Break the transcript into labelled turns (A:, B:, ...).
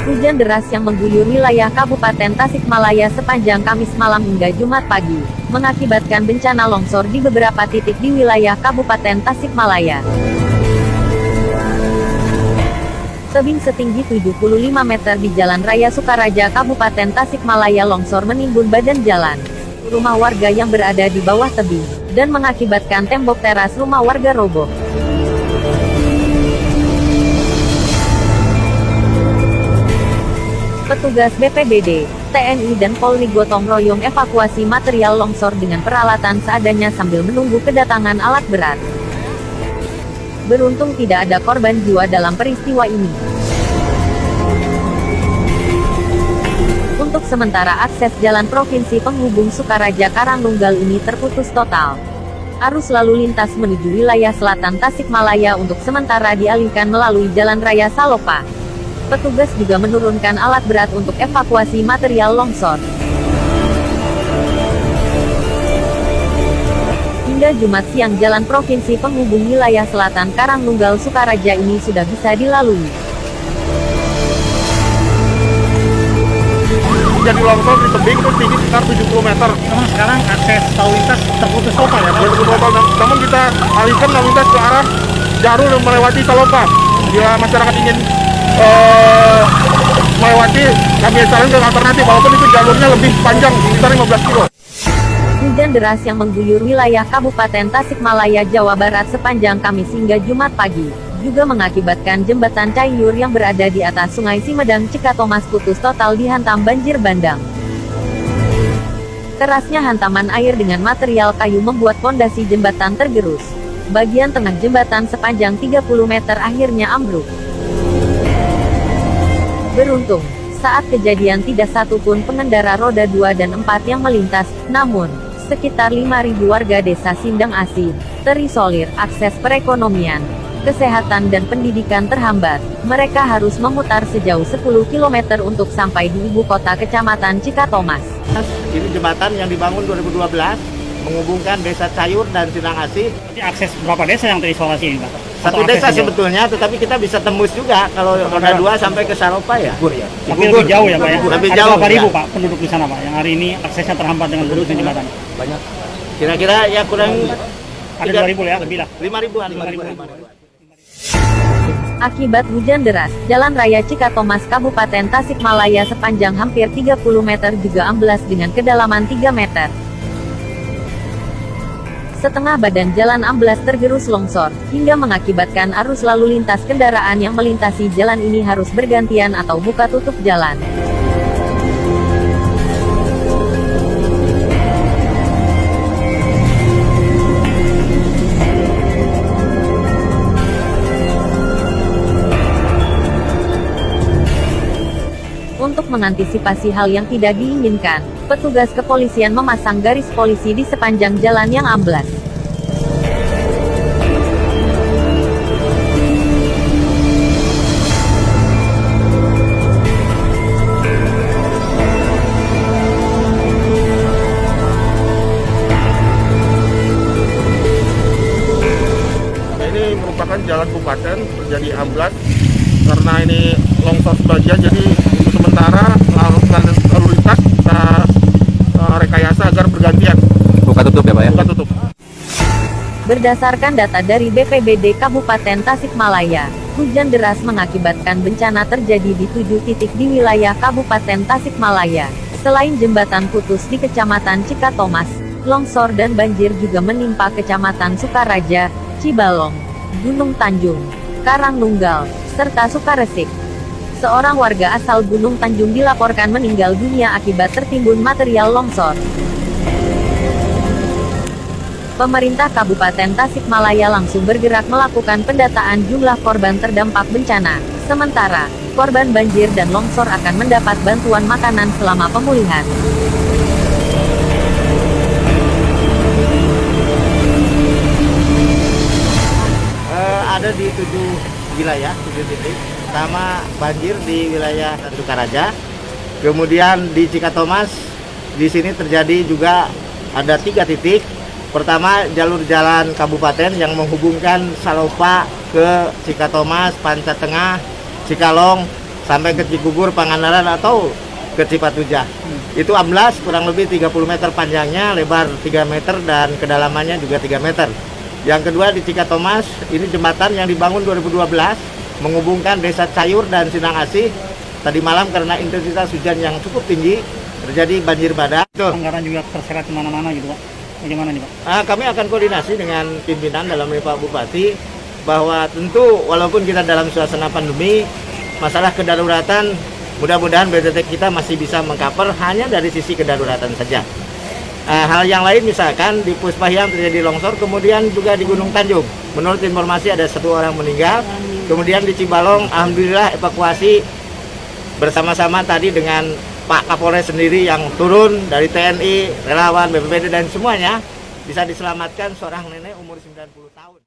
A: Hujan deras yang mengguyur wilayah Kabupaten Tasikmalaya sepanjang Kamis malam hingga Jumat pagi, mengakibatkan bencana longsor di beberapa titik di wilayah Kabupaten Tasikmalaya. Tebing setinggi 75 meter di Jalan Raya Sukaraja Kabupaten Tasikmalaya longsor menimbun badan jalan, rumah warga yang berada di bawah tebing, dan mengakibatkan tembok teras rumah warga roboh. Petugas BPBD, TNI dan Polri gotong royong evakuasi material longsor dengan peralatan seadanya sambil menunggu kedatangan alat berat. Beruntung tidak ada korban jiwa dalam peristiwa ini. Untuk sementara akses jalan provinsi penghubung Sukaraja Karangnunggal ini terputus total. Arus lalu lintas menuju wilayah selatan Tasikmalaya untuk sementara dialihkan melalui Jalan Raya Salopa. Petugas juga menurunkan alat berat untuk evakuasi material longsor. Hingga Jumat siang jalan provinsi penghubung wilayah selatan Karangnunggal Sukaraja ini sudah bisa dilalui.
B: Jadi longsor di tebing itu tinggi sekitar 70 meter.
C: Namun sekarang akses lalu lintas terputus total ya Pak?
B: Terputus total, namun kita alihkan lalu lintas ke arah jalur yang melewati Salopa. Bila masyarakat ingin melewati, kami sarankan alternatif, walaupun itu jalurnya lebih panjang, sekitar 15 kilo.
A: Hujan deras yang mengguyur wilayah Kabupaten Tasikmalaya, Jawa Barat sepanjang Kamis hingga Jumat pagi, juga mengakibatkan jembatan Cayur yang berada di atas Sungai Simedang Cikatomas putus total dihantam banjir bandang. Kerasnya hantaman air dengan material kayu membuat pondasi jembatan tergerus. Bagian tengah jembatan sepanjang 30 meter akhirnya ambruk. Beruntung, saat kejadian tidak satu pun pengendara roda 2 dan 4 yang melintas, namun, sekitar 5.000 warga desa Sindang Asih, terisolir, akses perekonomian, kesehatan dan pendidikan terhambat. Mereka harus memutar sejauh 10 km untuk sampai di ibu kota kecamatan Cikatomas.
D: Ini jembatan yang dibangun 2012, menghubungkan desa Cayur dan Sindang Asih.
C: Jadi akses berapa desa yang terisolasi ini Pak?
D: Satu desa sebetulnya, tetapi kita bisa tembus juga kalau roda 2 sampai ke Salopa ya.
C: Tapi lebih jauh ya Pak ya?
D: Lebih
C: Ada
D: jauh,
C: berapa ribu
D: ya.
C: Pak penduduk di sana Pak, yang hari ini aksesnya terhambat dengan buruknya jembatan?
D: Banyak. Kira-kira ya kurang
C: Ada 2.000 ya, lebih lah.
D: 5.000-an.
A: Akibat hujan deras, Jalan Raya Cikatomas Kabupaten Tasikmalaya sepanjang hampir 30 meter juga amblas dengan kedalaman 3 meter. Setengah badan jalan amblas tergerus longsor, hingga mengakibatkan arus lalu lintas kendaraan yang melintasi jalan ini harus bergantian atau buka tutup jalan. Untuk mengantisipasi hal yang tidak diinginkan, petugas kepolisian memasang garis polisi di sepanjang jalan yang amblas.
B: Ini merupakan jalan kabupaten terjadi amblas karena ini longsor sebagian, jadi untuk sementara lalu lintas kita rekayasa agar bergantian.
E: Buka tutup ya Pak ya?
B: Buka tutup.
A: Berdasarkan data dari BPBD Kabupaten Tasikmalaya, hujan deras mengakibatkan bencana terjadi di 7 titik di wilayah Kabupaten Tasikmalaya. Selain jembatan putus di Kecamatan Cikatomas, longsor dan banjir juga menimpa Kecamatan Sukaraja, Cibalong, Gunung Tanjung, Karangnunggal, serta Sukaresik. Seorang warga asal Gunung Tanjung dilaporkan meninggal dunia akibat tertimbun material longsor. Pemerintah Kabupaten Tasikmalaya langsung bergerak melakukan pendataan jumlah korban terdampak bencana. Sementara, korban banjir dan longsor akan mendapat bantuan makanan selama pemulihan.
D: Ada di 7 wilayah, 7 titik. Pertama banjir di wilayah Sukaraja, kemudian di Cikatomas, di sini terjadi juga ada 3 titik. Pertama jalur jalan kabupaten yang menghubungkan Salopa ke Cikatomas, Panca Tengah, Cikalong, sampai ke Cigugur, Pangandaran atau ke Cipatujah. Itu amblas kurang lebih 30 meter panjangnya, lebar 3 meter dan kedalamannya juga 3 meter. Yang kedua di Cikatomas, ini jembatan yang dibangun 2012 menghubungkan Desa Cayur dan Sindang Asih. Tadi malam karena intensitas hujan yang cukup tinggi terjadi banjir bandang.
C: Anggaran juga terseret kemana-mana gitu Pak. Bagaimana nih Pak?
D: Kami akan koordinasi dengan pimpinan dalam ini Pak Bupati bahwa tentu walaupun kita dalam suasana pandemi, masalah kedaruratan mudah-mudahan BTT kita masih bisa mengcover hanya dari sisi kedaruratan saja. Hal yang lain misalkan di Puspahyang terjadi longsor, kemudian juga di Gunung Tanjung. Menurut informasi ada 1 orang meninggal. Kemudian di Cibalong, alhamdulillah evakuasi bersama-sama tadi dengan Pak Kapolres sendiri yang turun dari TNI, relawan, BPBD dan semuanya bisa diselamatkan seorang nenek umur 90 tahun.